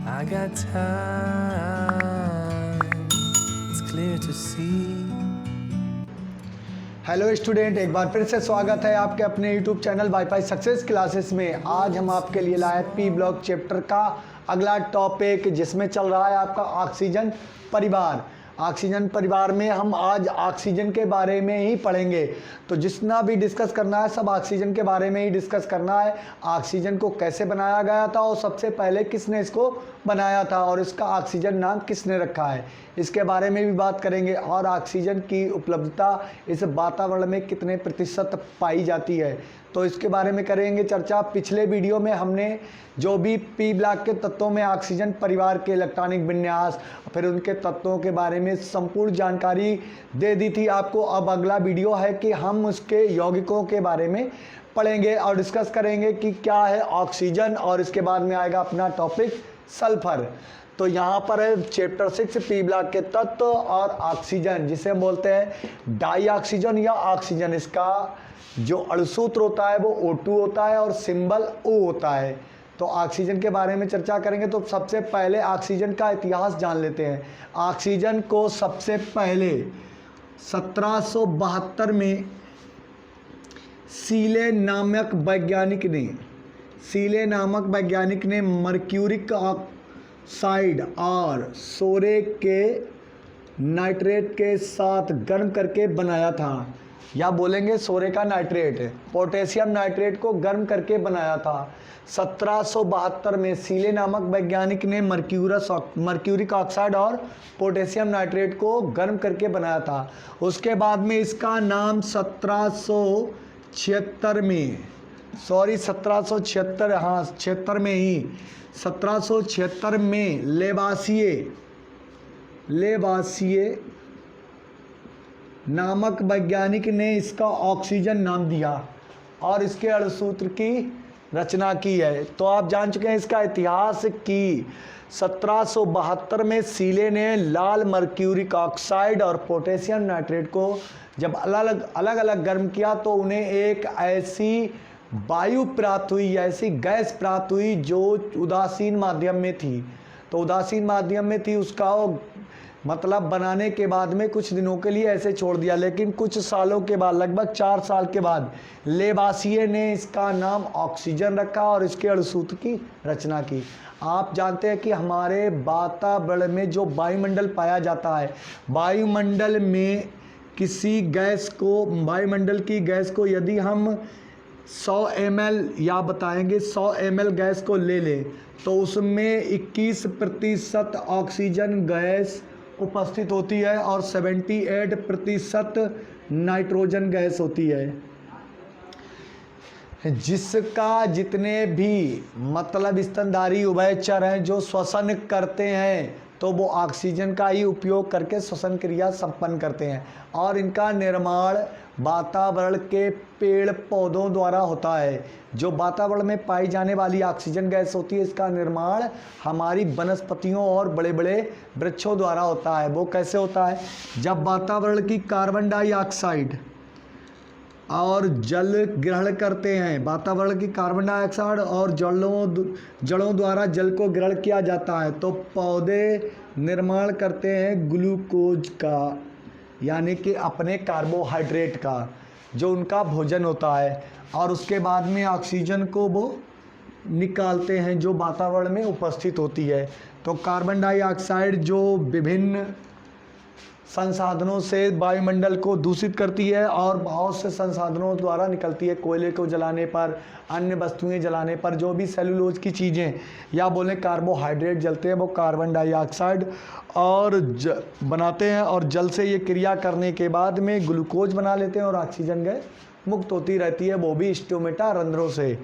I got time, it's clear to see. Hello student, एक बार फिर से स्वागत है आपके अपने YouTube channel wifi success classes में। आज हम आपके लिए लाए पी ब्लॉक चैप्टर का अगला टॉपिक, जिसमें चल रहा है आपका ऑक्सीजन परिवार। ऑक्सीजन परिवार में हम आज ऑक्सीजन के बारे में ही पढ़ेंगे। तो जितना भी डिस्कस करना है सब ऑक्सीजन के बारे में ही डिस्कस करना है। ऑक्सीजन को कैसे बनाया गया था और सबसे पहले किसने इसको बनाया था और इसका ऑक्सीजन नाम किसने रखा है, इसके बारे में भी बात करेंगे। और ऑक्सीजन की उपलब्धता इस वातावरण में कितने प्रतिशत पाई जाती है, तो इसके बारे में करेंगे चर्चा। पिछले वीडियो में हमने जो भी पी ब्लॉक के तत्वों में ऑक्सीजन परिवार के इलेक्ट्रॉनिक विन्यास, फिर उनके तत्वों के बारे में संपूर्ण जानकारी दे दी थी आपको। अब अगला वीडियो है कि हम उसके यौगिकों के बारे में पढ़ेंगे और डिस्कस करेंगे कि क्या है ऑक्सीजन, और इसके बाद में आएगा अपना टॉपिक सल्फर। तो यहाँ पर है चैप्टर 6 पी ब्लॉक के तत्व और ऑक्सीजन, जिसे हम बोलते हैं डाई ऑक्सीजन या ऑक्सीजन। इसका जो अणुसूत्र होता है वो O2 होता है और सिंबल O होता है। तो ऑक्सीजन के बारे में चर्चा करेंगे। तो सबसे पहले ऑक्सीजन का इतिहास जान लेते हैं। ऑक्सीजन को सबसे पहले 1772 में सीले नामक वैज्ञानिक ने मर्क्यूरिक ऑक्साइड और सोरे के नाइट्रेट के साथ गर्म करके बनाया था, या बोलेंगे सोरे का नाइट्रेट, पोटेशियम नाइट्रेट को गर्म करके बनाया था। 1772 में सीले नामक वैज्ञानिक ने मर्क्यूरिक ऑक्साइड और पोटेशियम नाइट्रेट को गर्म करके बनाया था। उसके बाद में इसका नाम 1776 में, 1776 में लेवासिए नामक वैज्ञानिक ने इसका ऑक्सीजन नाम दिया और इसके अणुसूत्र की रचना की है। तो आप जान चुके हैं इसका इतिहास कि 1772 में सीले ने लाल मर्क्यूरिक ऑक्साइड और पोटेशियम नाइट्रेट को जब अलग अलग गर्म किया तो उन्हें एक ऐसी वायु प्राप्त हुई, ऐसी गैस प्राप्त हुई जो उदासीन माध्यम में थी। तो उदासीन माध्यम में थी, उसका मतलब बनाने के बाद में कुछ दिनों के लिए ऐसे छोड़ दिया, लेकिन कुछ सालों के बाद, लगभग 4 साल के बाद, लेवासिए ने इसका नाम ऑक्सीजन रखा और इसके अणुसूत्र की रचना की। आप जानते हैं कि हमारे वातावरण में जो वायुमंडल पाया जाता है, वायुमंडल में वायुमंडल की गैस को यदि हम 100 ml या बताएंगे 100 ml गैस को ले लें तो उसमें 21% ऑक्सीजन गैस उपस्थित होती है और 78% नाइट्रोजन गैस होती है, जिसका जितने भी मतलब स्तनधारी उभयचर हैं जो श्वसन करते हैं तो वो ऑक्सीजन का ही उपयोग करके श्वसन क्रिया संपन्न करते हैं। और इनका निर्माण वातावरण के पेड़ पौधों द्वारा होता है। जो वातावरण में पाई जाने वाली ऑक्सीजन गैस होती है, इसका निर्माण हमारी वनस्पतियों और बड़े बड़े वृक्षों द्वारा होता है। वो कैसे होता है? जब वातावरण की कार्बन डाइऑक्साइड और जल ग्रहण करते हैं, वातावरण की कार्बन डाइऑक्साइड और जड़ों द्वारा जल को ग्रहण किया जाता है, तो पौधे निर्माण करते हैं ग्लूकोज का, यानी कि अपने कार्बोहाइड्रेट का, जो उनका भोजन होता है। और उसके बाद में ऑक्सीजन को वो निकालते हैं जो वातावरण में उपस्थित होती है। तो कार्बन डाइऑक्साइड जो विभिन्न संसाधनों से वायुमंडल को दूषित करती है और बहुत से संसाधनों द्वारा निकलती है, कोयले को जलाने पर, अन्य वस्तुएं जलाने पर, जो भी सेलुलोज की चीज़ें या बोले कार्बोहाइड्रेट जलते हैं, वो कार्बन डाइऑक्साइड और बनाते हैं और जल से ये क्रिया करने के बाद में ग्लूकोज बना लेते हैं और ऑक्सीजन गैस मुक्त होती रहती है, वो भी स्टोमेटा रंध्रों से।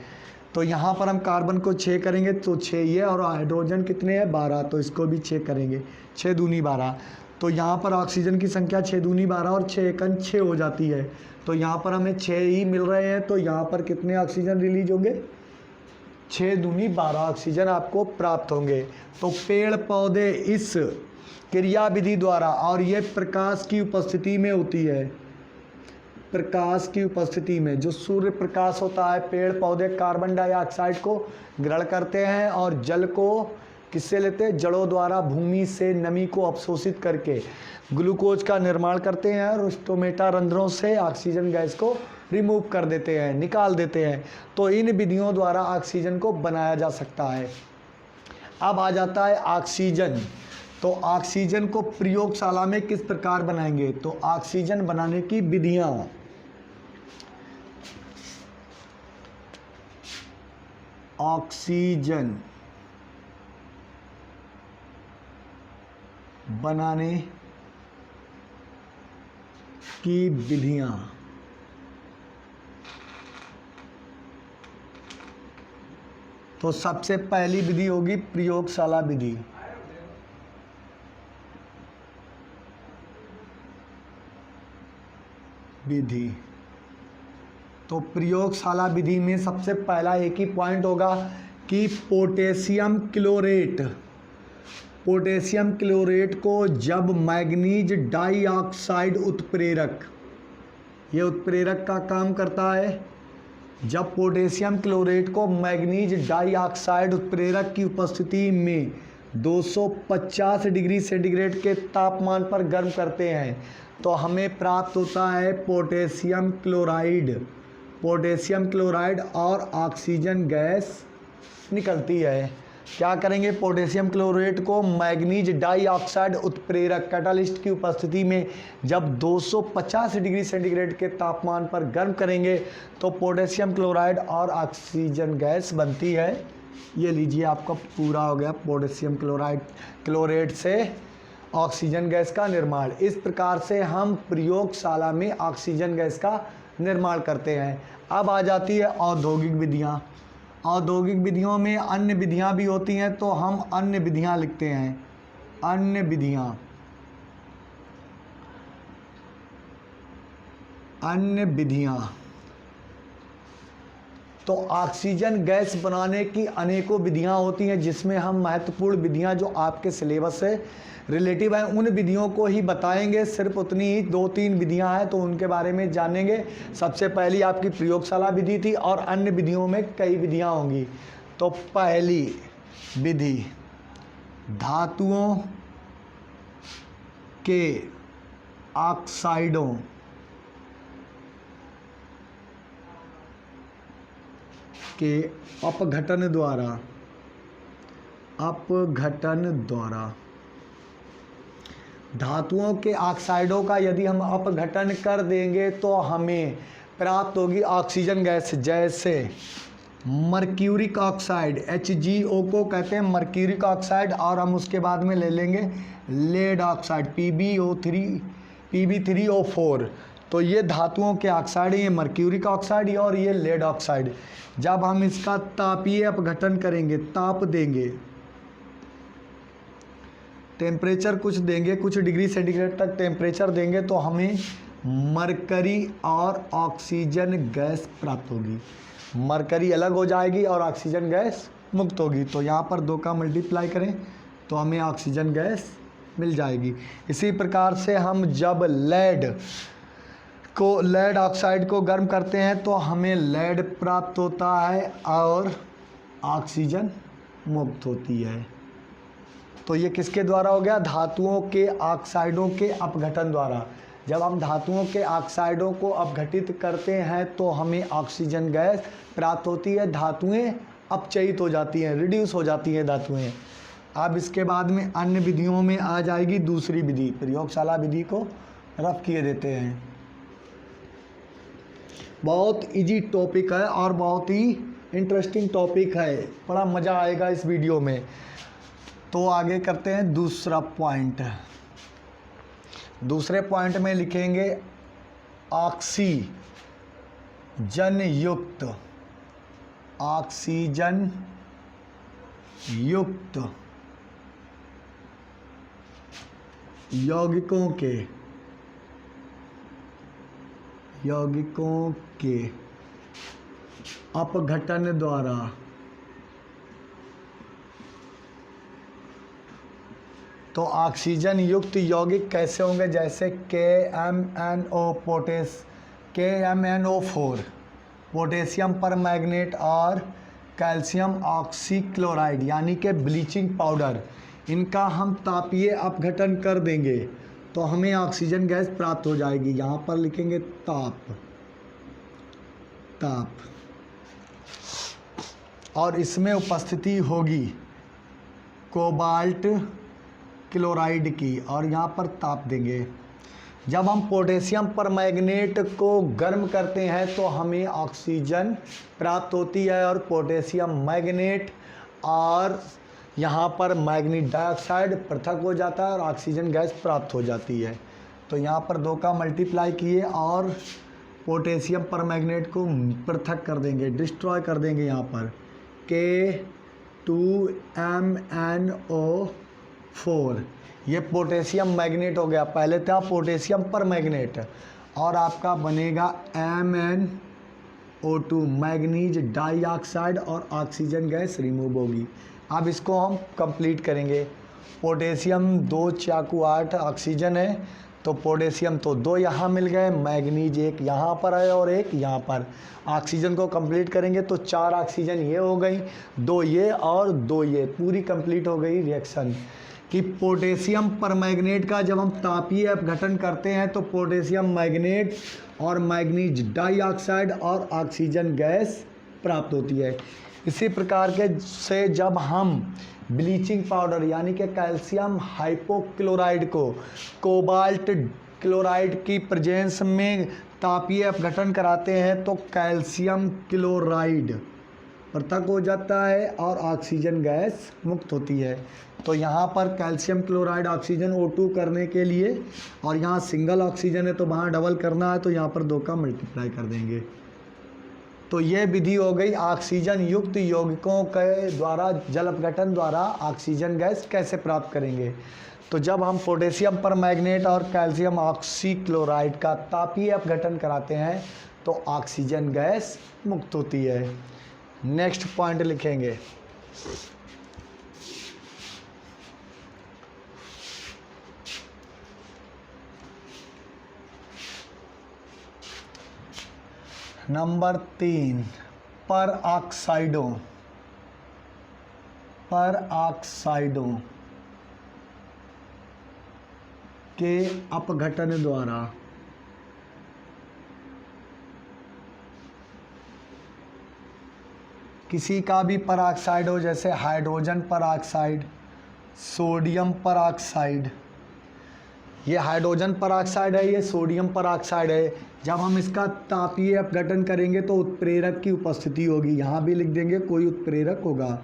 तो यहाँ पर हम कार्बन को 6 करेंगे तो 6 ये, और हाइड्रोजन कितने हैं? 12, तो इसको भी 6 करेंगे, 6 दूनी 12। तो यहाँ पर ऑक्सीजन की संख्या 6 दूनी 12 और 6 एकन 6 हो जाती है। तो यहाँ पर हमें 6 ही मिल रहे हैं, तो यहाँ पर कितने ऑक्सीजन रिलीज होंगे? 6 दूनी 12 ऑक्सीजन आपको प्राप्त होंगे। तो पेड़ पौधे इस क्रिया विधि द्वारा, और ये प्रकाश की उपस्थिति में होती है, प्रकाश की उपस्थिति में जो सूर्य प्रकाश होता है, पेड़ पौधे कार्बन डाइऑक्साइड को ग्रहण करते हैं और जल को किससे लेते हैं? जड़ों द्वारा भूमि से नमी को अवशोषित करके ग्लूकोज का निर्माण करते हैं और स्टोमेटा रंध्रों से ऑक्सीजन गैस को रिमूव कर देते हैं, निकाल देते हैं। तो इन विधियों द्वारा ऑक्सीजन को बनाया जा सकता है। अब आ जाता है ऑक्सीजन। तो ऑक्सीजन को प्रयोगशाला में किस प्रकार बनाएंगे? तो ऑक्सीजन बनाने की विधियां, ऑक्सीजन बनाने की विधियां, तो सबसे पहली विधि होगी प्रयोगशाला विधि। तो प्रयोगशाला विधि में सबसे पहला एक ही पॉइंट होगा कि पोटेशियम क्लोरेट, पोटेशियम क्लोरेट को जब मैग्नीज डाइऑक्साइड उत्प्रेरक, ये उत्प्रेरक का काम करता है, जब पोटेशियम क्लोरेट को मैग्नीज डाइऑक्साइड उत्प्रेरक की उपस्थिति में 250 डिग्री सेंटीग्रेड के तापमान पर गर्म करते हैं तो हमें प्राप्त होता है पोटेशियम क्लोराइड। पोटेशियम क्लोराइड और ऑक्सीजन गैस निकलती है। क्या करेंगे? पोटेशियम क्लोरेट को मैग्नीज डाइऑक्साइड उत्प्रेरक कैटालिस्ट की उपस्थिति में जब 250 डिग्री सेंटीग्रेड के तापमान पर गर्म करेंगे तो पोटेशियम क्लोराइड और ऑक्सीजन गैस बनती है। ये लीजिए, आपका पूरा हो गया पोटेशियम क्लोरेट से ऑक्सीजन गैस का निर्माण। इस प्रकार से हम प्रयोगशाला में ऑक्सीजन गैस का निर्माण करते हैं। अब आ जाती है औद्योगिक विधियाँ। औद्योगिक विधियों में अन्य विधियां भी होती हैं, तो हम अन्य विधियां लिखते हैं। अन्य विधियां, अन्य विधियां। तो ऑक्सीजन गैस बनाने की अनेकों विधियां होती हैं, जिसमें हम महत्वपूर्ण विधियां जो आपके सिलेबस से रिलेटिव हैं उन विधियों को ही बताएंगे। सिर्फ उतनी ही 2-3 विधियां हैं तो उनके बारे में जानेंगे। सबसे पहली आपकी प्रयोगशाला विधि थी और अन्य विधियों में कई विधियां होंगी। तो पहली विधि, धातुओं के ऑक्साइडों के अपघटन द्वारा धातुओं के ऑक्साइडों का यदि हम अपघटन कर देंगे तो हमें प्राप्त होगी ऑक्सीजन गैस। जैसे मर्क्यूरिक ऑक्साइड, HgO को कहते हैं मर्क्यूरिक ऑक्साइड, और हम उसके बाद में ले लेंगे लेड ऑक्साइड Pb3O4। तो ये धातुओं के ऑक्साइड, ये मर्क्यूरिक ऑक्साइड और ये लेड ऑक्साइड। जब हम इसका तापीय अपघटन करेंगे, ताप देंगे, टेम्परेचर कुछ देंगे, कुछ डिग्री सेंटीग्रेड तक टेम्परेचर देंगे तो हमें मरकरी और ऑक्सीजन गैस प्राप्त होगी। मरकरी अलग हो जाएगी और ऑक्सीजन गैस मुक्त होगी। तो यहाँ पर 2 का मल्टीप्लाई करें तो हमें ऑक्सीजन गैस मिल जाएगी। इसी प्रकार से हम जब लेड ऑक्साइड को गर्म करते हैं तो हमें लेड प्राप्त होता है और ऑक्सीजन मुक्त होती है। तो ये किसके द्वारा हो गया? धातुओं के ऑक्साइडों के अपघटन द्वारा। जब हम धातुओं के ऑक्साइडों को अपघटित करते हैं तो हमें ऑक्सीजन गैस प्राप्त होती है। धातुएं अपचयित हो जाती हैं, रिड्यूस हो जाती हैं धातुएं। अब इसके बाद में अन्य विधियों में आ जाएगी दूसरी विधि। प्रयोगशाला विधि को रफ किए देते हैं। बहुत इजी टॉपिक है और बहुत ही इंटरेस्टिंग टॉपिक है, बड़ा मज़ा आएगा इस वीडियो में। तो आगे करते हैं दूसरा पॉइंट। दूसरे पॉइंट में लिखेंगे ऑक्सीजन युक्त यौगिकों के अपघटन द्वारा तो ऑक्सीजन युक्त यौगिक कैसे होंगे? जैसे KMNO4 पोटेशियम पर मैग्नेट और कैल्शियम ऑक्सीक्लोराइड यानी कि ब्लीचिंग पाउडर, इनका हम तापीय अपघटन कर देंगे तो हमें ऑक्सीजन गैस प्राप्त हो जाएगी। यहाँ पर लिखेंगे ताप, और इसमें उपस्थिति होगी कोबाल्ट क्लोराइड की, और यहाँ पर ताप देंगे। जब हम पोटेशियम परमैंगनेट को गर्म करते हैं तो हमें ऑक्सीजन प्राप्त होती है, और पोटेशियम मैंगनेट और यहाँ पर मैग्नीज डाइऑक्साइड पृथक हो जाता है और ऑक्सीजन गैस प्राप्त हो जाती है। तो यहाँ पर 2 का मल्टीप्लाई किए और पोटेशियम परमैंगनेट को पृथक कर देंगे, डिस्ट्रॉय कर देंगे। यहाँ पर K2MnO4, ये पोटेशियम मैग्नेट हो गया, पहले था पोटेशियम परमैंगनेट, और आपका बनेगा MnO2, मैग्नीज डाइऑक्साइड, और ऑक्सीजन गैस रिमूव होगी। अब इसको हम कंप्लीट करेंगे। पोटेशियम 2 चाकू 8 ऑक्सीजन है, तो पोटेशियम तो 2 यहाँ मिल गए, मैग्नीज 1 यहाँ पर है और 1 यहाँ पर। ऑक्सीजन को कंप्लीट करेंगे तो 4 ऑक्सीजन ये हो गई, 2 ये और 2 ये, पूरी कंप्लीट हो गई रिएक्शन। कि पोटेशियम परमैंगनेट का जब हम तापीय अपघटन करते हैं तो पोटेशियम मैंगनेट और मैग्नीज डाइऑक्साइड और ऑक्सीजन गैस प्राप्त होती है। इसी प्रकार के से जब हम ब्लीचिंग पाउडर यानी कि कैल्शियम हाइपोक्लोराइड को कोबाल्ट क्लोराइड की प्रेजेंस में तापीय अपघटन कराते हैं तो कैल्शियम क्लोराइड पृथक हो जाता है और ऑक्सीजन गैस मुक्त होती है। तो यहाँ पर कैल्शियम क्लोराइड ऑक्सीजन O2 करने के लिए, और यहाँ सिंगल ऑक्सीजन है तो वहाँ डबल करना है, तो यहाँ पर 2 का मल्टीप्लाई कर देंगे। तो ये विधि हो गई ऑक्सीजन युक्त यौगिकों के द्वारा जल अपघटन द्वारा ऑक्सीजन गैस कैसे प्राप्त करेंगे। तो जब हम पोटेशियम परमैंगनेट और कैल्शियम ऑक्सीक्लोराइड का तापीय अपघटन कराते हैं तो ऑक्सीजन गैस मुक्त होती है। नेक्स्ट पॉइंट लिखेंगे, नंबर 3, परऑक्साइडों के अपघटन द्वारा किसी का भी परऑक्साइड हो, जैसे हाइड्रोजन परऑक्साइड, सोडियम परऑक्साइड, ये हाइड्रोजन परऑक्साइड है, ये सोडियम परऑक्साइड है। जब हम इसका तापीय अपघटन करेंगे तो उत्प्रेरक की उपस्थिति होगी, यहाँ भी लिख देंगे कोई उत्प्रेरक होगा,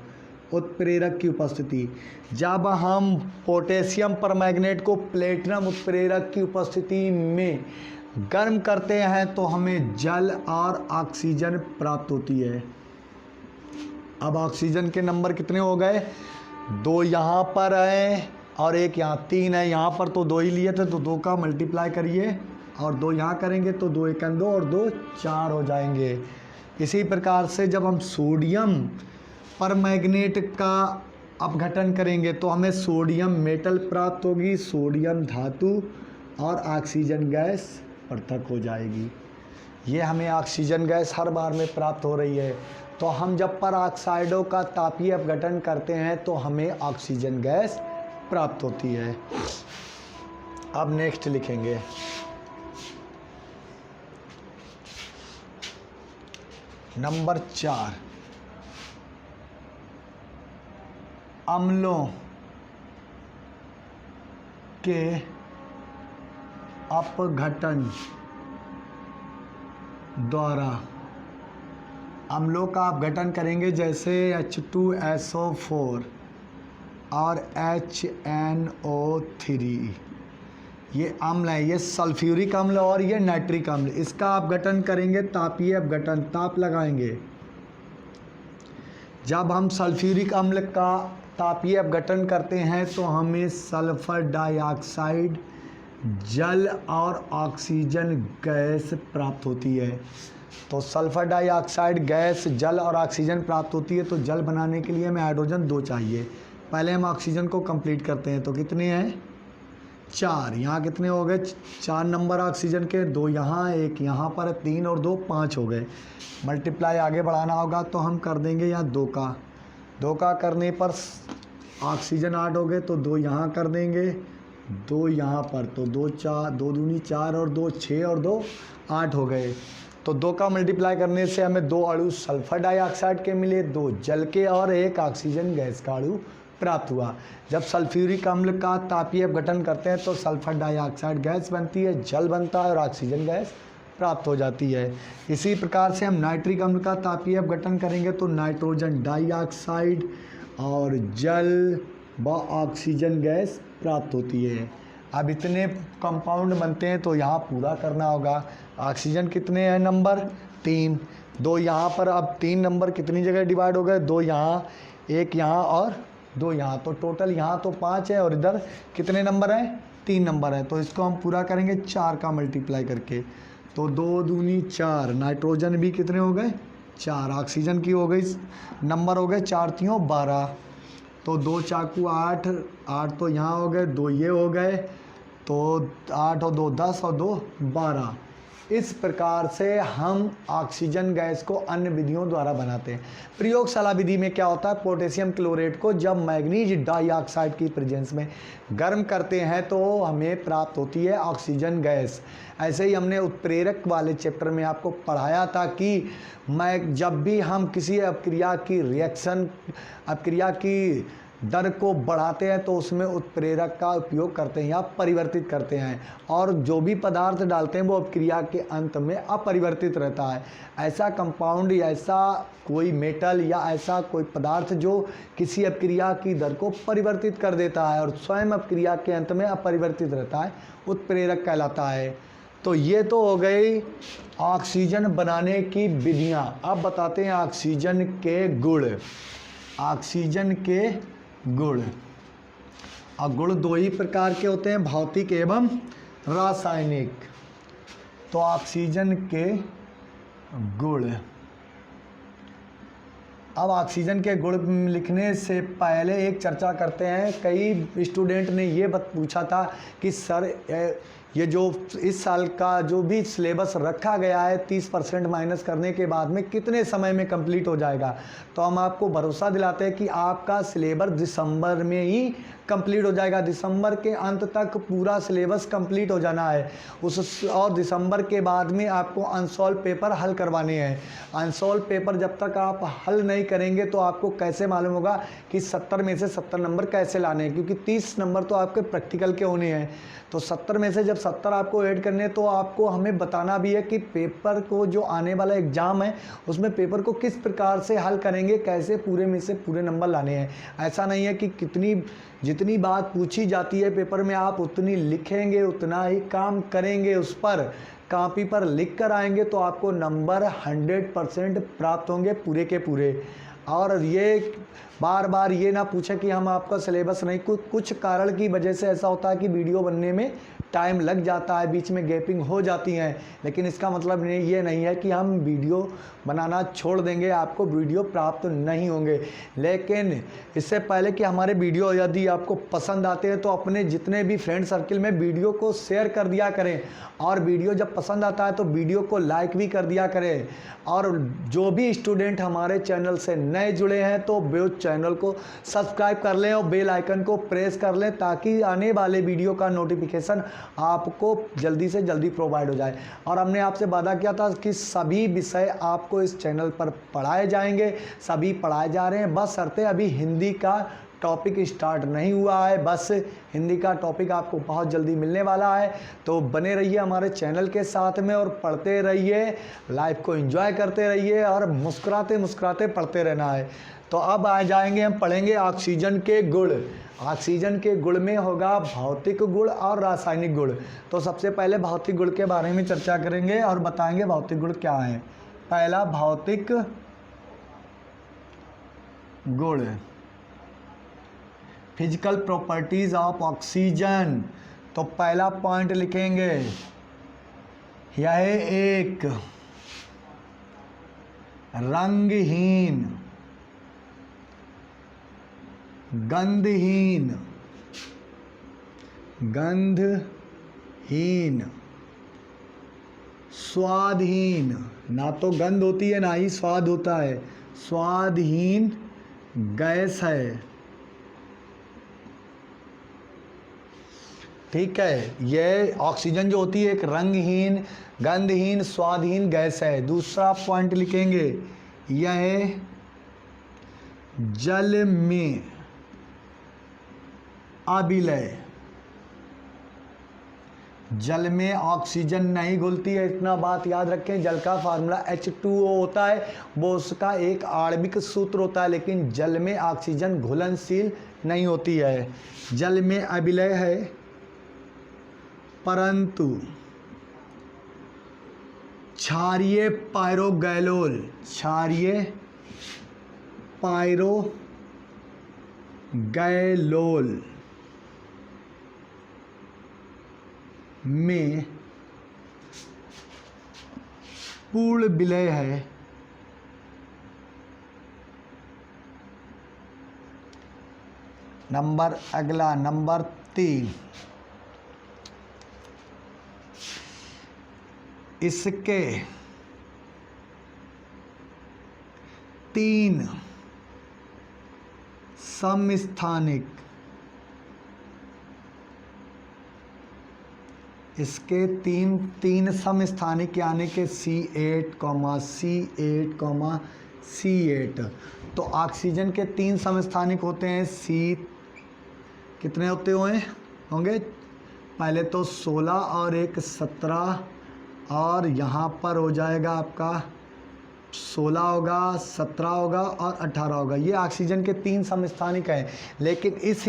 उत्प्रेरक की उपस्थिति। जब हम पोटेशियम परमैंगनेट को प्लेटिनम उत्प्रेरक की उपस्थिति में गर्म करते हैं तो हमें जल और ऑक्सीजन प्राप्त होती है। अब ऑक्सीजन के नंबर कितने हो गए, 2 यहाँ पर है और 1 यहाँ, 3 है। यहाँ पर तो 2 ही लिए थे तो 2 का मल्टीप्लाई करिए और 2 यहाँ करेंगे तो 2 1 2 और 2 4 हो जाएंगे। इसी प्रकार से जब हम सोडियम परमैंगनेट का अपघटन करेंगे तो हमें सोडियम मेटल प्राप्त होगी, सोडियम धातु, और ऑक्सीजन गैस पृथक हो जाएगी। ये हमें ऑक्सीजन गैस हर बार में प्राप्त हो रही है। तो हम जब परऑक्साइडों का तापीय अपघटन करते हैं तो हमें ऑक्सीजन गैस प्राप्त होती है। अब नेक्स्ट लिखेंगे, नंबर 4, अम्लों के अपघटन द्वारा, अम्लों का अपघटन करेंगे जैसे H2SO4 और HNO3, ये अम्ल है, ये सल्फ्यूरिक अम्ल और ये नाइट्रिक अम्ल। इसका अपघटन करेंगे तापीय अपघटन, ताप लगाएंगे। जब हम सल्फ्यूरिक अम्ल का तापीय अपघटन करते हैं तो हमें सल्फर डाइऑक्साइड, जल और ऑक्सीजन गैस प्राप्त होती है। तो सल्फर डाइऑक्साइड गैस, जल और ऑक्सीजन प्राप्त होती है। तो जल बनाने के लिए हमें हाइड्रोजन 2 चाहिए। पहले हम ऑक्सीजन को कंप्लीट करते हैं, तो कितने हैं, 4, यहाँ कितने हो गए 4 नंबर ऑक्सीजन के, 2 यहाँ, 1 यहाँ पर, 3 और 2 5 हो गए। मल्टीप्लाई आगे बढ़ाना होगा तो हम कर देंगे यहाँ 2 का करने पर ऑक्सीजन 8 हो गए, तो 2 यहाँ कर देंगे, 2 यहाँ पर, तो 2 दूनी 4 और 2 6 और 2 8 हो गए। तो 2 का मल्टीप्लाई करने से हमें 2 अणु सल्फर डाइऑक्साइड के मिले, 2 जल के और 1 ऑक्सीजन गैस का अणु प्राप्त हुआ। जब सल्फ्यूरिक अम्ल का तापीय अपघटन करते हैं तो सल्फर डाइऑक्साइड गैस बनती है, जल बनता है और ऑक्सीजन गैस प्राप्त हो जाती है। इसी प्रकार से हम नाइट्रिक अम्ल का तापीय अपघटन करेंगे तो नाइट्रोजन डाइऑक्साइड और जल व ऑक्सीजन गैस प्राप्त होती है। अब इतने कंपाउंड बनते हैं तो यहाँ पूरा करना होगा। ऑक्सीजन कितने हैं नंबर 3, 2 यहाँ पर, अब 3 नंबर कितनी जगह डिवाइड हो गए, 2 यहाँ, 1 यहाँ और 2 यहाँ, तो टोटल यहाँ तो 5 है और इधर कितने नंबर हैं 3 नंबर है। तो इसको हम पूरा करेंगे 4 का मल्टीप्लाई करके, तो 2 दूनी 4, नाइट्रोजन भी कितने हो गए 4, ऑक्सीजन की हो गई नंबर हो गए 4 3 12, तो 2 चाकू 8, 8 तो यहाँ हो गए, 2 ये हो गए, तो 8 और 2 10 और 2 12। इस प्रकार से हम ऑक्सीजन गैस को अन्य विधियों द्वारा बनाते हैं। प्रयोगशाला विधि में क्या होता है, पोटेशियम क्लोरेट को जब मैग्नीज डाइऑक्साइड की प्रेजेंस में गर्म करते हैं तो हमें प्राप्त होती है ऑक्सीजन गैस। ऐसे ही हमने उत्प्रेरक वाले चैप्टर में आपको पढ़ाया था कि जब भी हम किसी अपक्रिया की दर को बढ़ाते हैं तो उसमें उत्प्रेरक का उपयोग करते हैं या परिवर्तित करते हैं, और जो भी पदार्थ डालते हैं वो अपक्रिया के अंत में अपरिवर्तित रहता है। ऐसा कंपाउंड या ऐसा कोई मेटल या ऐसा कोई पदार्थ जो किसी अपक्रिया की दर को परिवर्तित कर देता है और स्वयं अपक्रिया के अंत में अपरिवर्तित रहता है, उत्प्रेरक कहलाता है। तो ये तो हो गई ऑक्सीजन बनाने की विधियाँ। अब बताते हैं ऑक्सीजन के गुण। ऑक्सीजन के गुण, और गुण 2 ही प्रकार के होते हैं, भौतिक एवं रासायनिक। तो ऑक्सीजन के गुण, अब ऑक्सीजन के गुण लिखने से पहले एक चर्चा करते हैं। कई स्टूडेंट ने ये पूछा था कि सर ये जो इस साल का जो भी सिलेबस रखा गया है 30% माइनस करने के बाद में कितने समय में कंप्लीट हो जाएगा। तो हम आपको भरोसा दिलाते हैं कि आपका सिलेबस दिसंबर में ही कंप्लीट हो जाएगा। दिसंबर के अंत तक पूरा सिलेबस कंप्लीट हो जाना है और दिसंबर के बाद में आपको अनसॉल्व पेपर हल करवाने हैं। अनसॉल्व पेपर जब तक आप हल नहीं करेंगे तो आपको कैसे मालूम होगा कि 70 में से 70 नंबर कैसे लाने हैं, क्योंकि 30 नंबर तो आपके प्रैक्टिकल के होने हैं। तो 70 में से जब 70 आपको ऐड करने तो आपको हमें बताना भी है कि पेपर को जो आने वाला एग्ज़ाम है उसमें पेपर को किस प्रकार से हल करेंगे, कैसे पूरे में से पूरे नंबर लाने हैं। ऐसा नहीं है कि जितनी बात पूछी जाती है पेपर में आप उतनी लिखेंगे, उतना ही काम करेंगे, उस पर कॉपी पर लिख कर आएंगे तो आपको नंबर 100% प्राप्त होंगे पूरे के पूरे। और ये बार बार ये ना पूछे कि हम आपका सिलेबस नहीं, कुछ कारण की वजह से ऐसा होता है कि वीडियो बनने में टाइम लग जाता है, बीच में गैपिंग हो जाती हैं, लेकिन इसका मतलब ये नहीं है कि हम वीडियो बनाना छोड़ देंगे, आपको वीडियो प्राप्त नहीं होंगे। लेकिन इससे पहले कि हमारे वीडियो यदि आपको पसंद आते हैं तो अपने जितने भी फ्रेंड सर्किल में वीडियो को शेयर कर दिया करें, और वीडियो जब पसंद आता है तो वीडियो को लाइक भी कर दिया करें। और जो भी स्टूडेंट हमारे चैनल से नए जुड़े हैं तो वो चैनल को सब्सक्राइब कर लें और बेल आइकन को प्रेस कर लें ताकि आने वाले वीडियो का नोटिफिकेशन आपको जल्दी से जल्दी प्रोवाइड हो जाए। और हमने आपसे वादा किया था कि सभी विषय आपको इस चैनल पर पढ़ाए जाएंगे, सभी पढ़ाए जा रहे हैं, बस शर्तें अभी हिंदी का टॉपिक स्टार्ट नहीं हुआ है। बस हिंदी का टॉपिक आपको बहुत जल्दी मिलने वाला है, तो बने रहिए हमारे चैनल के साथ में और पढ़ते रहिए, लाइफ को एंजॉय करते रहिए और मुस्कुराते मुस्कुराते पढ़ते रहना है। तो अब आ जाएंगे, हम पढ़ेंगे ऑक्सीजन के गुण। ऑक्सीजन के गुण में होगा भौतिक गुण और रासायनिक गुण। तो सबसे पहले भौतिक गुण के बारे में चर्चा करेंगे और बताएंगे भौतिक गुण क्या है। पहला भौतिक गुण, फिजिकल प्रॉपर्टीज ऑफ ऑक्सीजन। तो पहला पॉइंट लिखेंगे, यह एक रंगहीन, गंधहीन, गंधहीन, स्वादहीन, ना तो गंध होती है ना ही स्वाद होता है, स्वादहीन गैस है। ठीक है, यह ऑक्सीजन जो होती है एक रंगहीन, गंधहीन, स्वादहीन गैस है। दूसरा पॉइंट लिखेंगे, यह जल में अविलय, जल में ऑक्सीजन नहीं घुलती है, इतना बात याद रखें। जल का फार्मूला H2O होता है, वो उसका एक आणविक सूत्र होता है, लेकिन जल में ऑक्सीजन घुलनशील नहीं होती है। जल में अविलय है, परंतु क्षारीय पायरोगैलोल, क्षारीय पायरोगैलोल में पूर्ण विलय है। अगला नंबर 3, इसके 3 समस्थानिक, इसके तीन समस्थानिक यानी कि C8, C8, तो ऑक्सीजन के 3 समस्थानिक होते हैं। कितने होंगे? पहले तो 16 और एक 17, और यहाँ पर हो जाएगा आपका 16 होगा, 17 होगा और 18 होगा। ये ऑक्सीजन के 3 समस्थानिक हैं। लेकिन इस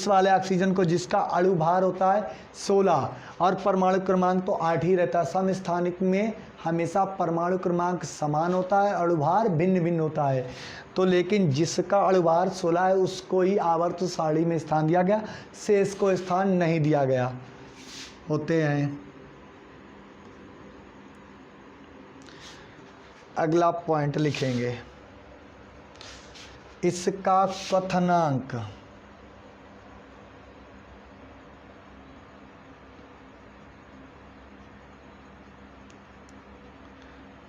वाले ऑक्सीजन को जिसका अणु भार होता है 16 और परमाणु क्रमांक तो 8 ही रहता है। समस्थानिक में हमेशा परमाणु क्रमांक समान होता है, अणु भार भिन्न भिन्न होता है। तो लेकिन जिसका अणु भार 16 है उसको ही आवर्त सारणी में स्थान दिया गया, शेष को स्थान नहीं दिया गया होते हैं। अगला पॉइंट लिखेंगे, इसका क्वथनांक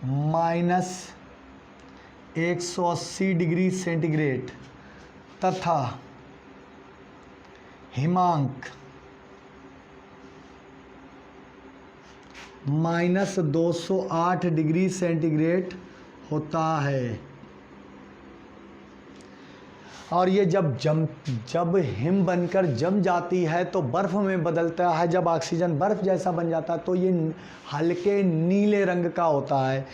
-180 डिग्री सेंटीग्रेड तथा हिमांक -208 डिग्री सेंटीग्रेड होता है। और ये जब हिम बनकर जम जाती है तो बर्फ़ में बदलता है। जब ऑक्सीजन बर्फ़ जैसा बन जाता है तो ये हल्के नीले रंग का होता है।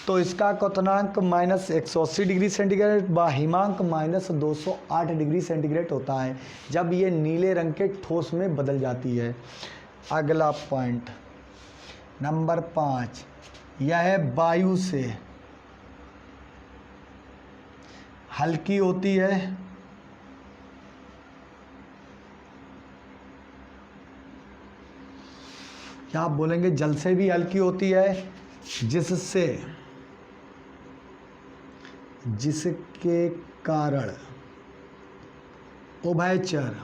तो इसका क्वथनांक -180 डिग्री सेंटीग्रेड व हिमांक -208 डिग्री सेंटीग्रेड होता है जब ये नीले रंग के ठोस में बदल जाती है। अगला पॉइंट नंबर 5, यह वायु से हल्की होती है, क्या आप बोलेंगे जल से भी हल्की होती है, जिसके कारण उभयचर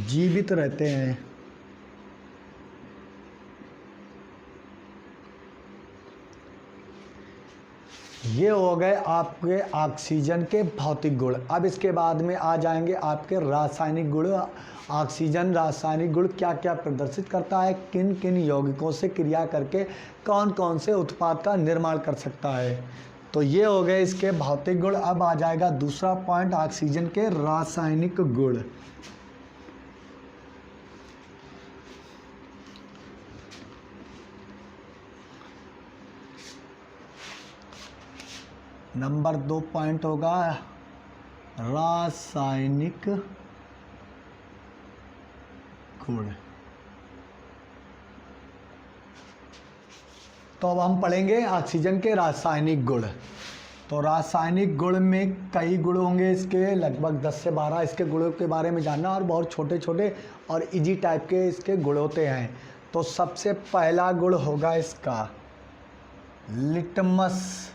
जीवित रहते हैं। ये हो गए आपके ऑक्सीजन के भौतिक गुण। अब इसके बाद में आ जाएंगे आपके रासायनिक गुण। ऑक्सीजन रासायनिक गुण क्या क्या प्रदर्शित करता है, किन किन यौगिकों से क्रिया करके कौन कौन से उत्पाद का निर्माण कर सकता है। तो ये हो गए इसके भौतिक गुण। अब आ जाएगा दूसरा पॉइंट, ऑक्सीजन के रासायनिक गुण। नंबर 2 पॉइंट होगा रासायनिक गुण। तो अब हम पढ़ेंगे ऑक्सीजन के रासायनिक गुण। तो रासायनिक गुण में कई गुण होंगे इसके, लगभग 10 से 12 इसके गुणों के बारे में जानना, और बहुत छोटे छोटे और इजी टाइप के इसके गुण होते हैं। तो सबसे पहला गुण होगा इसका लिटमस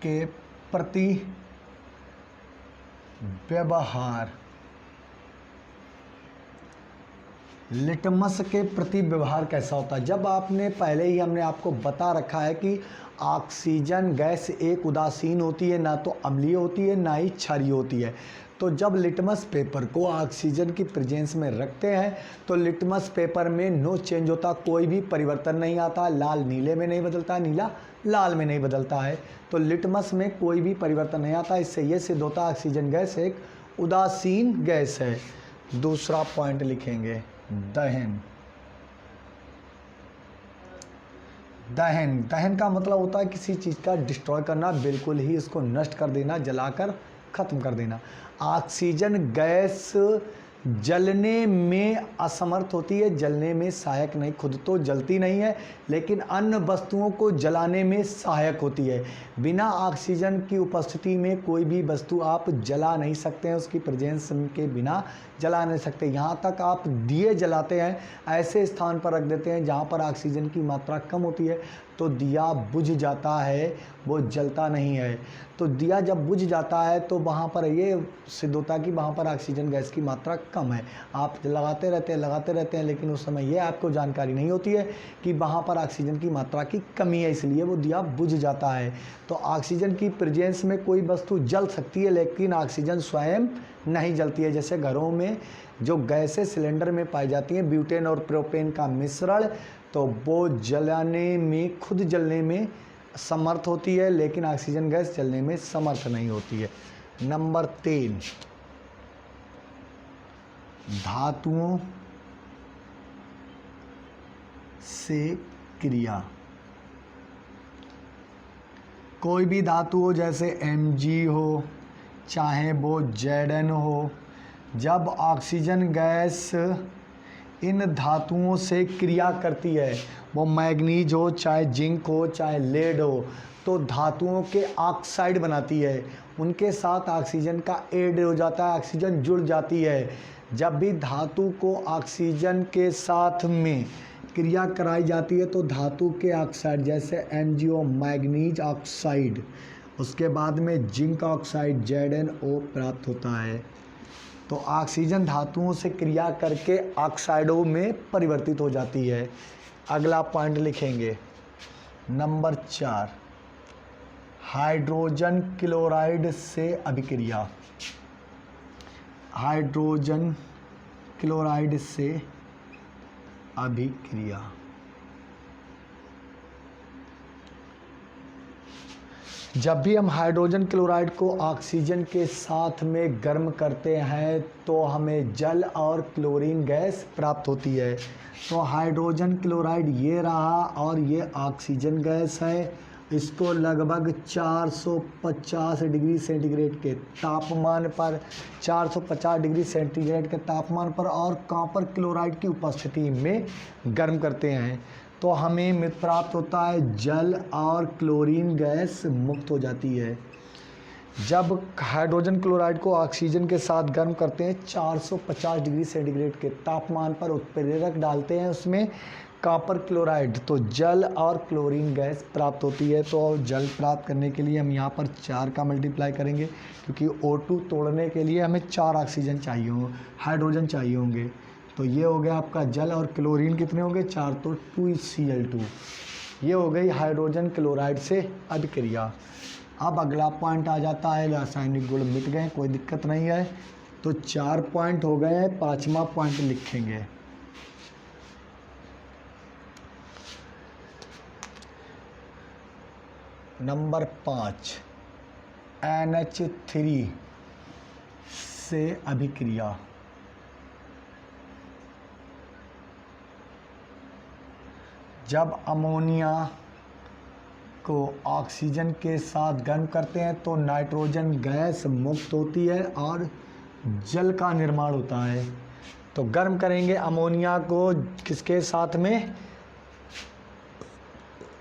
के प्रति व्यवहार, लिटमस के प्रति व्यवहार कैसा होता है। जब आपने पहले ही हमने आपको बता रखा है कि ऑक्सीजन गैस एक उदासीन होती है, ना तो अम्लीय होती है ना ही क्षारीय होती है। तो जब लिटमस पेपर को ऑक्सीजन की प्रेजेंस में रखते हैं तो लिटमस पेपर में नो चेंज होता, कोई भी परिवर्तन नहीं आता। लाल नीले में नहीं बदलता, नीला लाल में नहीं बदलता है। तो लिटमस में कोई भी परिवर्तन नहीं आता। इससे यह सिद्ध होता है ऑक्सीजन गैस एक उदासीन गैस है। दूसरा पॉइंट लिखेंगे, दहन। दहन दहन का मतलब होता है किसी चीज़ का डिस्ट्रॉय करना, बिल्कुल ही इसको नष्ट कर देना, जलाकर ख़त्म कर देना। ऑक्सीजन गैस जलने में असमर्थ होती है, जलने में सहायक नहीं, खुद तो जलती नहीं है लेकिन अन्य वस्तुओं को जलाने में सहायक होती है। बिना ऑक्सीजन की उपस्थिति में कोई भी वस्तु आप जला नहीं सकते हैं, उसकी प्रेजेंस के बिना जला नहीं सकते। यहाँ तक आप दिए जलाते हैं, ऐसे स्थान पर रख देते हैं जहाँ पर ऑक्सीजन की मात्रा कम होती है तो दिया बुझ जाता है, वो जलता नहीं है। तो दिया जब बुझ जाता है तो वहाँ पर ये सिद्ध होता है कि वहाँ पर ऑक्सीजन गैस की मात्रा कम है। आप लगाते रहते हैं लेकिन उस समय ये आपको जानकारी नहीं होती है कि वहाँ पर ऑक्सीजन की मात्रा की कमी है, इसलिए वो दिया बुझ जाता है। तो ऑक्सीजन की प्रेजेंस में कोई वस्तु जल सकती है लेकिन ऑक्सीजन स्वयं नहीं जलती है। जैसे घरों में जो गैसें सिलेंडर में पाई जाती हैं, ब्यूटेन और प्रोपेन का मिश्रण, तो वो जलाने में, खुद जलने में समर्थ होती है लेकिन ऑक्सीजन गैस जलने में समर्थ नहीं होती है। नंबर 3, धातुओं से क्रिया। कोई भी धातु हो, जैसे Mg हो चाहे वो Zn हो, जब ऑक्सीजन गैस इन धातुओं से क्रिया करती है, वो मैग्नीज हो चाहे जिंक हो चाहे लेड हो, तो धातुओं के ऑक्साइड बनाती है, उनके साथ ऑक्सीजन का ऐड हो जाता है, ऑक्सीजन जुड़ जाती है। जब भी धातु को ऑक्सीजन के साथ में क्रिया कराई जाती है तो धातु के ऑक्साइड, जैसे MgO मैग्नीज ऑक्साइड, उसके बाद में जिंक ऑक्साइड ZnO प्राप्त होता है। तो ऑक्सीजन धातुओं से क्रिया करके ऑक्साइडों में परिवर्तित हो जाती है। अगला पॉइंट लिखेंगे, नंबर 4, हाइड्रोजन क्लोराइड से अभिक्रिया। हाइड्रोजन क्लोराइड से अभिक्रिया। जब भी हम हाइड्रोजन क्लोराइड को ऑक्सीजन के साथ में गर्म करते हैं तो हमें जल और क्लोरीन गैस प्राप्त होती है। तो हाइड्रोजन क्लोराइड ये रहा और ये ऑक्सीजन गैस है। इसको लगभग 450 डिग्री सेंटीग्रेड के तापमान पर, 450 डिग्री सेंटीग्रेड के तापमान पर और कॉपर क्लोराइड की उपस्थिति में गर्म करते हैं तो हमें प्राप्त होता है जल और क्लोरीन गैस मुक्त हो जाती है। जब हाइड्रोजन क्लोराइड को ऑक्सीजन के साथ गर्म करते हैं 450 डिग्री सेंटीग्रेड के तापमान पर, उत्प्रेरक डालते हैं उसमें कॉपर क्लोराइड, तो जल और क्लोरीन गैस प्राप्त होती है। तो जल प्राप्त करने के लिए हम यहाँ पर 4 का मल्टीप्लाई करेंगे क्योंकि O2 तोड़ने के लिए हमें 4 ऑक्सीजन चाहिए होंगे, हाइड्रोजन चाहिए होंगे। तो ये हो गया आपका जल, और क्लोरीन कितने होंगे, 4, तो 2Cl2। ये हो गई हाइड्रोजन क्लोराइड से अभिक्रिया। अब अगला पॉइंट आ जाता है, रासायनिक गुण मिट गए, कोई दिक्कत नहीं है। तो 4 पॉइंट हो गए हैं, 5वां पॉइंट लिखेंगे। नंबर 5, NH3 से अभिक्रिया। जब अमोनिया को ऑक्सीजन के साथ गर्म करते हैं तो नाइट्रोजन गैस मुक्त होती है और जल का निर्माण होता है। तो गर्म करेंगे अमोनिया को किसके साथ में,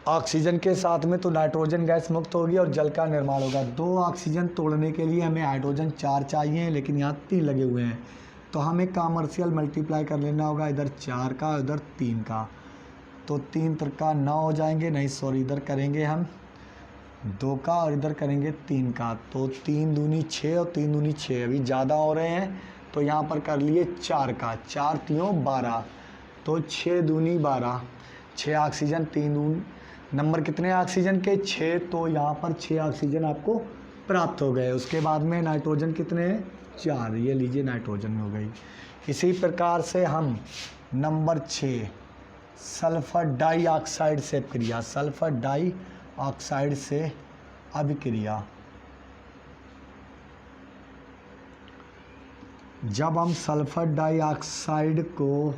ऑक्सीजन के साथ में, तो नाइट्रोजन गैस मुक्त होगी और जल का निर्माण होगा। 2 ऑक्सीजन तोड़ने के लिए हमें हाइड्रोजन 4 चाहिए लेकिन यहाँ 3 लगे हुए हैं, तो हमें कॉमर्शियल मल्टीप्लाई कर लेना होगा, इधर 4 का इधर 3 का, तो 3 3 9 हो जाएंगे, नहीं सॉरी इधर करेंगे हम 2 का और इधर करेंगे 3 का, तो 3 दूनी 6 और 3 दूनी 6, अभी ज़्यादा हो रहे हैं तो यहाँ पर कर लिए 4 का, 4 3 12, तो 6 दूनी 12, 6 ऑक्सीजन, 3 दूनी नंबर कितने ऑक्सीजन के 6, तो यहाँ पर 6 ऑक्सीजन आपको प्राप्त हो गए। उसके बाद में नाइट्रोजन कितने हैं 4, ये लीजिए नाइट्रोजन हो गई। इसी प्रकार से हम नंबर 6 सल्फर डाइऑक्साइड से क्रिया, सल्फर डाइऑक्साइड से अभिक्रिया। जब हम सल्फर डाइऑक्साइड को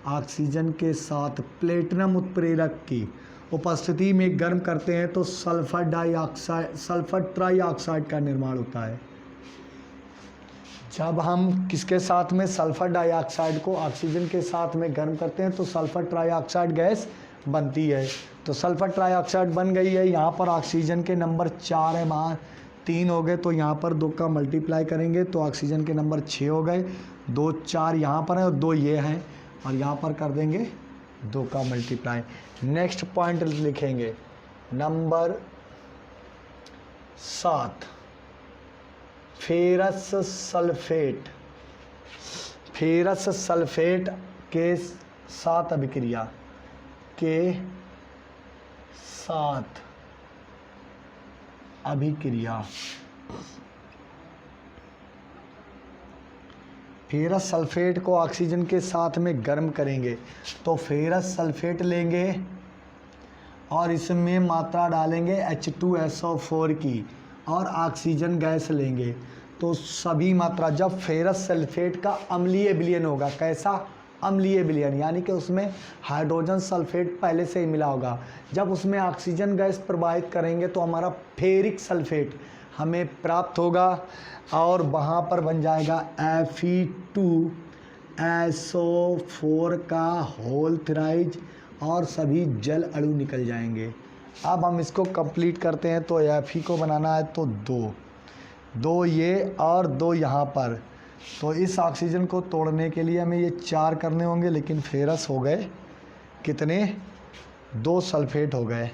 ऑक्सीजन के साथ प्लेटिनम उत्प्रेरक की उपस्थिति में गर्म करते हैं तो सल्फर ट्राइऑक्साइड का निर्माण होता है। जब हम किसके साथ में सल्फर डाइऑक्साइड को ऑक्सीजन के साथ में गर्म करते हैं तो सल्फर ट्राइऑक्साइड गैस बनती है। तो सल्फर ट्राइऑक्साइड बन गई है। यहाँ पर ऑक्सीजन के नंबर 4 है, वहाँ 3 हो गए, तो यहाँ पर 2 का मल्टीप्लाई करेंगे तो ऑक्सीजन के नंबर 6 हो गए। 2 4 यहाँ पर है और 2 ये हैं, और यहाँ पर कर देंगे 2 का मल्टीप्लाई। नेक्स्ट पॉइंट लिखेंगे number 7 ferrous sulphate. Ferrous sulphate के साथ अभिक्रिया, के साथ अभिक्रिया। फेरस सल्फेट को ऑक्सीजन के साथ में गर्म करेंगे तो फेरस सल्फेट लेंगे और इसमें मात्रा डालेंगे H2SO4 की और ऑक्सीजन गैस लेंगे तो सभी मात्रा, जब फेरस सल्फेट का अम्लीय विलयन होगा, कैसा अम्लीय विलयन, यानी कि उसमें हाइड्रोजन सल्फेट पहले से ही मिला होगा, जब उसमें ऑक्सीजन गैस प्रवाहित करेंगे तो हमारा फेरिक सल्फेट हमें प्राप्त होगा और वहाँ पर बन जाएगा Fe2SO4 का होल थ्राइज और सभी जल अणु निकल जाएंगे। अब हम इसको कंप्लीट करते हैं तो Fe को बनाना है तो 2 ये और 2 यहाँ पर, तो इस ऑक्सीजन को तोड़ने के लिए हमें ये 4 करने होंगे, लेकिन फेरस हो गए कितने 2 सल्फेट हो गए,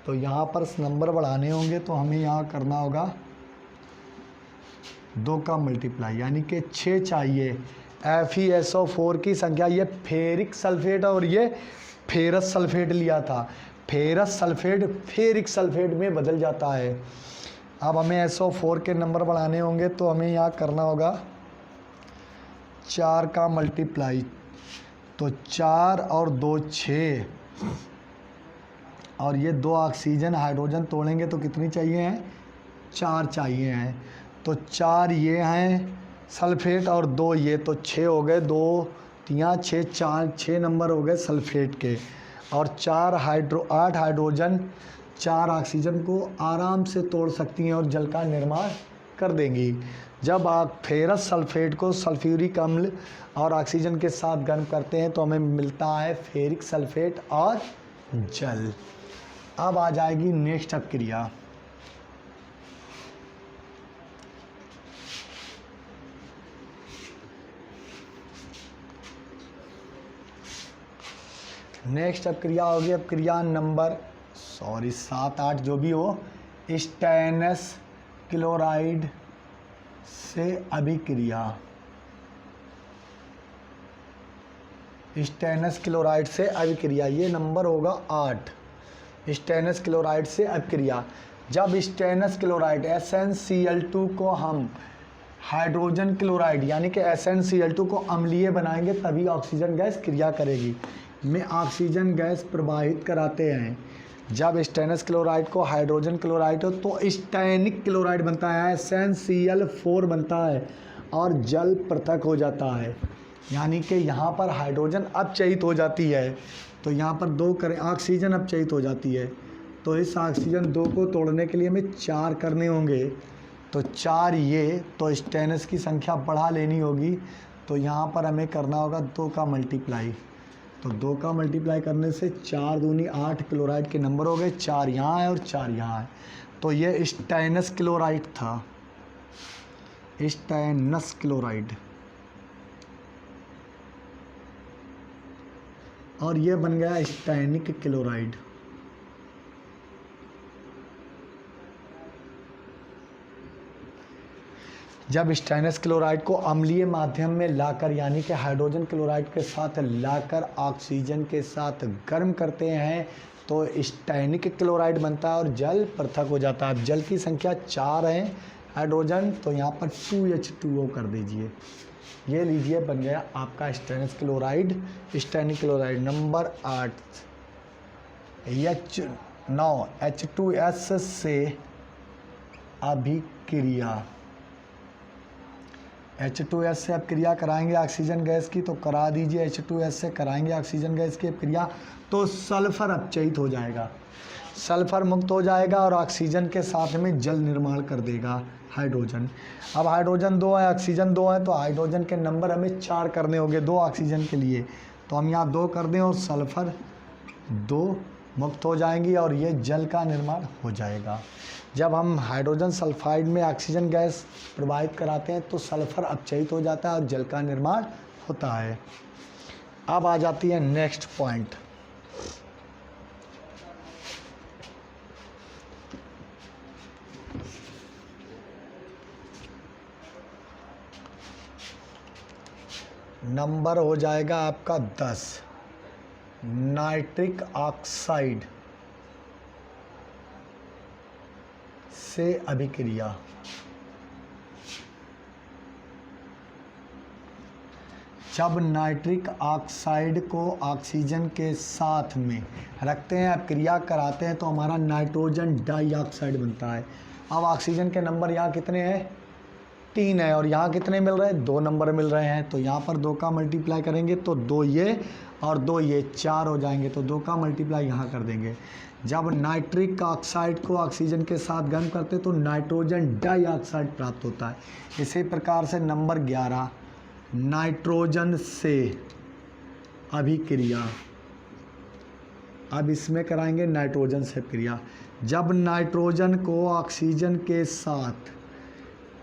तो यहाँ पर नंबर बढ़ाने होंगे तो हमें यहाँ करना होगा 2 का मल्टीप्लाई, यानी कि 6 चाहिए। FeSO4 की संख्या, ये फेरिक सल्फेट और ये फेरस सल्फेट लिया था, फेरस सल्फेट फेरिक सल्फेट में बदल जाता है। अब हमें SO4 के नंबर बढ़ाने होंगे तो हमें यहाँ करना होगा 4 का मल्टीप्लाई, तो 4 और 2 6, और ये 2 ऑक्सीजन हाइड्रोजन तोड़ेंगे तो कितनी चाहिए हैं 4 चाहिए हैं, तो 4 ये हैं सल्फेट और 2 ये, तो 6 हो गए, 2 3 6 4 6 नंबर हो गए सल्फेट के, और 8 हाइड्रोजन 4 ऑक्सीजन को आराम से तोड़ सकती हैं और जल का निर्माण कर देंगी। जब आप फेरस सल्फेट को सल्फ्यूरिक अम्ल और ऑक्सीजन के साथ गर्म करते हैं तो हमें मिलता है फेरिक सल्फेट और जल। अब आ जाएगी नेक्स्ट अभिक्रिया, नेक्स्ट अभिक्रिया होगी अभिक्रिया नंबर 7 8 जो भी हो, स्टेनस क्लोराइड से अभिक्रिया। स्टेनस क्लोराइड से अभिक्रिया, ये नंबर होगा 8, स्टेनस क्लोराइड से अभिक्रिया। जब स्टेनस क्लोराइड SnCl2 को हम हाइड्रोजन क्लोराइड यानी कि SnCl2 को अम्लीय बनाएंगे तभी ऑक्सीजन गैस क्रिया करेगी। में ऑक्सीजन गैस प्रवाहित कराते हैं, जब स्टेनस क्लोराइड को हाइड्रोजन क्लोराइड हो तो स्टेनिक क्लोराइड बनता है, SnCl4 बनता है और जल पृथक हो जाता है, यानी कि यहाँ पर हाइड्रोजन अपचयित हो जाती है, तो यहाँ पर 2 करें, ऑक्सीजन अपचयित हो जाती है, तो इस ऑक्सीजन 2 को तोड़ने के लिए हमें 4 करने होंगे, तो 4 ये, तो स्टेनस की संख्या बढ़ा लेनी होगी, तो यहाँ पर हमें करना होगा 2 का मल्टीप्लाई, तो 2 का मल्टीप्लाई करने से 4 दूनी 8 क्लोराइड के नंबर हो गए, 4 यहाँ है और 4 यहाँ है, तो ये स्टेनस क्लोराइड था, स्टेनस क्लोराइड, और ये बन गया स्टेनिक क्लोराइड। जब स्टेनस क्लोराइड को अम्लीय माध्यम में लाकर यानी कि हाइड्रोजन क्लोराइड के साथ लाकर ऑक्सीजन के साथ गर्म करते हैं तो स्टेनिक क्लोराइड बनता है और जल पृथक हो जाता है। अब जल की संख्या 4 है, हाइड्रोजन, तो यहाँ पर 2H2O कर दीजिए। ये लीजिए बन गया आपका stannous chloride, stannic chloride. Number 8 H9H2S से अभिक्रिया, H2S से अब क्रिया कराएंगे ऑक्सीजन गैस की, तो करा दीजिए। H2S से कराएंगे ऑक्सीजन गैस की क्रिया तो सल्फर अपचयित हो जाएगा, सल्फर मुक्त हो जाएगा और ऑक्सीजन के साथ में जल निर्माण कर देगा हाइड्रोजन। अब हाइड्रोजन 2 है, ऑक्सीजन 2 है, तो हाइड्रोजन के नंबर हमें 4 करने होंगे 2 ऑक्सीजन के लिए, तो हम यहाँ 2 कर दें और सल्फर 2 मुक्त हो जाएंगी और ये जल का निर्माण हो जाएगा। जब हम हाइड्रोजन सल्फाइड में ऑक्सीजन गैस प्रवाहित कराते हैं तो सल्फर अपचयित हो जाता है और जल का निर्माण होता है। अब आ जाती है नेक्स्ट पॉइंट, नंबर हो जाएगा आपका 10, नाइट्रिक ऑक्साइड से अभिक्रिया। जब नाइट्रिक ऑक्साइड को ऑक्सीजन के साथ में रखते हैं, अब क्रिया कराते हैं तो हमारा नाइट्रोजन डाइऑक्साइड बनता है। अब ऑक्सीजन के नंबर यहाँ कितने हैं? 3 है और यहाँ कितने मिल रहे हैं? 2 नंबर मिल रहे हैं, तो यहाँ पर 2 का मल्टीप्लाई करेंगे तो 2 ये और 2 ये 4 हो जाएंगे, तो 2 का मल्टीप्लाई यहाँ कर देंगे। जब नाइट्रिक ऑक्साइड को ऑक्सीजन के साथ गर्म करते तो नाइट्रोजन डाइऑक्साइड प्राप्त होता है। इसी प्रकार से नंबर 11, नाइट्रोजन से अभिक्रिया। अब इसमें कराएंगे नाइट्रोजन से क्रिया। जब नाइट्रोजन को ऑक्सीजन के साथ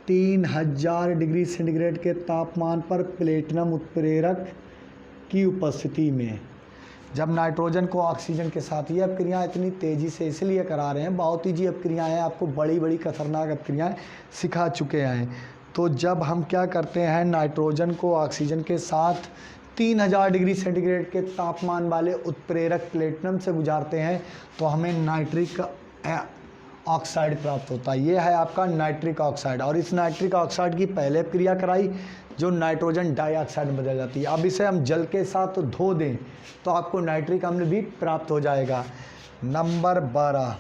3000 डिग्री सेंटीग्रेड के तापमान पर प्लेटिनम उत्प्रेरक की उपस्थिति में, जब नाइट्रोजन को ऑक्सीजन के साथ, ये अपक्रियाएँ इतनी तेज़ी से इसलिए करा रहे हैं, बहुत ईजी अपक्रियाएँ हैं, आपको बड़ी बड़ी खतरनाक अपक्रियाएँ सिखा चुके हैं। तो जब हम क्या करते हैं, नाइट्रोजन को ऑक्सीजन के साथ 3000 डिग्री सेंटीग्रेड के तापमान वाले उत्प्रेरक प्लेटिनम से गुजारते हैं तो हमें नाइट्रिक ऑक्साइड प्राप्त होता है। ये है आपका नाइट्रिक ऑक्साइड, और इस नाइट्रिक ऑक्साइड की पहले क्रिया कराई जो नाइट्रोजन डाइऑक्साइड में बदल जाती है। अब इसे हम जल के साथ धो दें तो आपको नाइट्रिक अम्ल भी प्राप्त हो जाएगा। नंबर 12,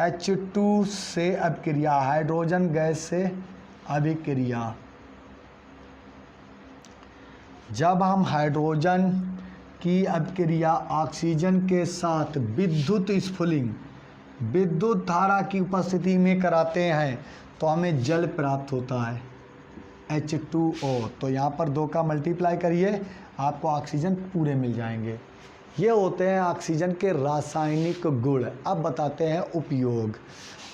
H2 से अभिक्रिया, हाइड्रोजन गैस से अभिक्रिया। जब हम हाइड्रोजन की अभिक्रिया ऑक्सीजन के साथ विद्युत स्फुलिंग, विद्युत धारा की उपस्थिति में कराते हैं तो हमें जल प्राप्त होता है H2O। तो यहाँ पर 2 का मल्टीप्लाई करिए, आपको ऑक्सीजन पूरे मिल जाएंगे। ये होते हैं ऑक्सीजन के रासायनिक गुण। अब बताते हैं उपयोग।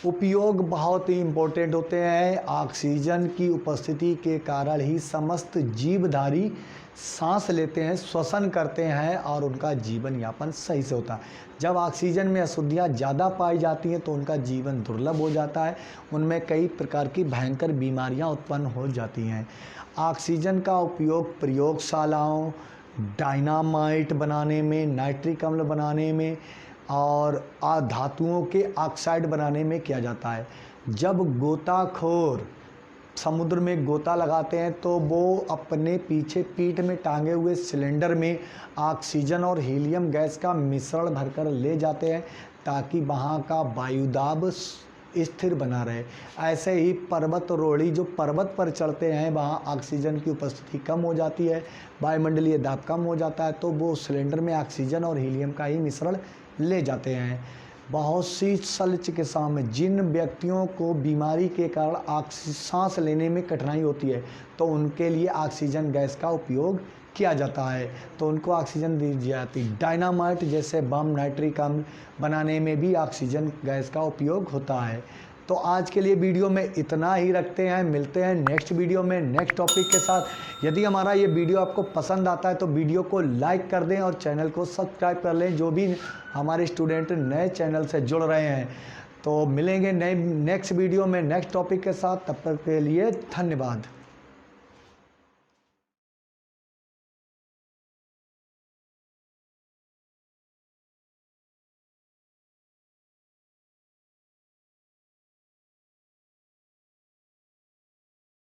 उपयोग बहुत ही इम्पोर्टेंट होते हैं। ऑक्सीजन की उपस्थिति के कारण ही समस्त जीवधारी सांस लेते हैं, श्वसन करते हैं और उनका जीवन यापन सही से होता है। जब ऑक्सीजन में अशुद्धियाँ ज़्यादा पाई जाती हैं तो उनका जीवन दुर्लभ हो जाता है, उनमें कई प्रकार की भयंकर बीमारियां उत्पन्न हो जाती हैं। ऑक्सीजन का उपयोग प्रयोगशालाओं, डायनामाइट बनाने में, नाइट्रिक अम्ल बनाने में और धातुओं के ऑक्साइड बनाने में किया जाता है। जब गोताखोर समुद्र में गोता लगाते हैं तो वो अपने पीछे पीठ में टांगे हुए सिलेंडर में ऑक्सीजन और हीलियम गैस का मिश्रण भरकर ले जाते हैं ताकि वहाँ का वायुदाब स्थिर बना रहे। ऐसे ही पर्वतारोही जो पर्वत पर चढ़ते हैं वहाँ ऑक्सीजन की उपस्थिति कम हो जाती है, वायुमंडलीय दाब कम हो जाता है, तो वो सिलेंडर में ऑक्सीजन और हीलियम का ही मिश्रण ले जाते हैं। बहुत सी शल्य चिकित्साओं में जिन व्यक्तियों को बीमारी के कारण सांस लेने में कठिनाई होती है तो उनके लिए ऑक्सीजन गैस का उपयोग किया जाता है, तो उनको ऑक्सीजन दी जाती है। डायनामाइट जैसे बम, नाइट्रिक अम्ल बनाने में भी ऑक्सीजन गैस का उपयोग होता है। तो आज के लिए वीडियो में इतना ही रखते हैं, मिलते हैं नेक्स्ट वीडियो में नेक्स्ट टॉपिक के साथ। यदि हमारा ये वीडियो आपको पसंद आता है तो वीडियो को लाइक कर दें और चैनल को सब्सक्राइब कर लें। जो भी हमारे स्टूडेंट नए चैनल से जुड़ रहे हैं तो मिलेंगे नए नेक्स्ट वीडियो में नेक्स्ट टॉपिक के साथ, तब तक के लिए धन्यवाद।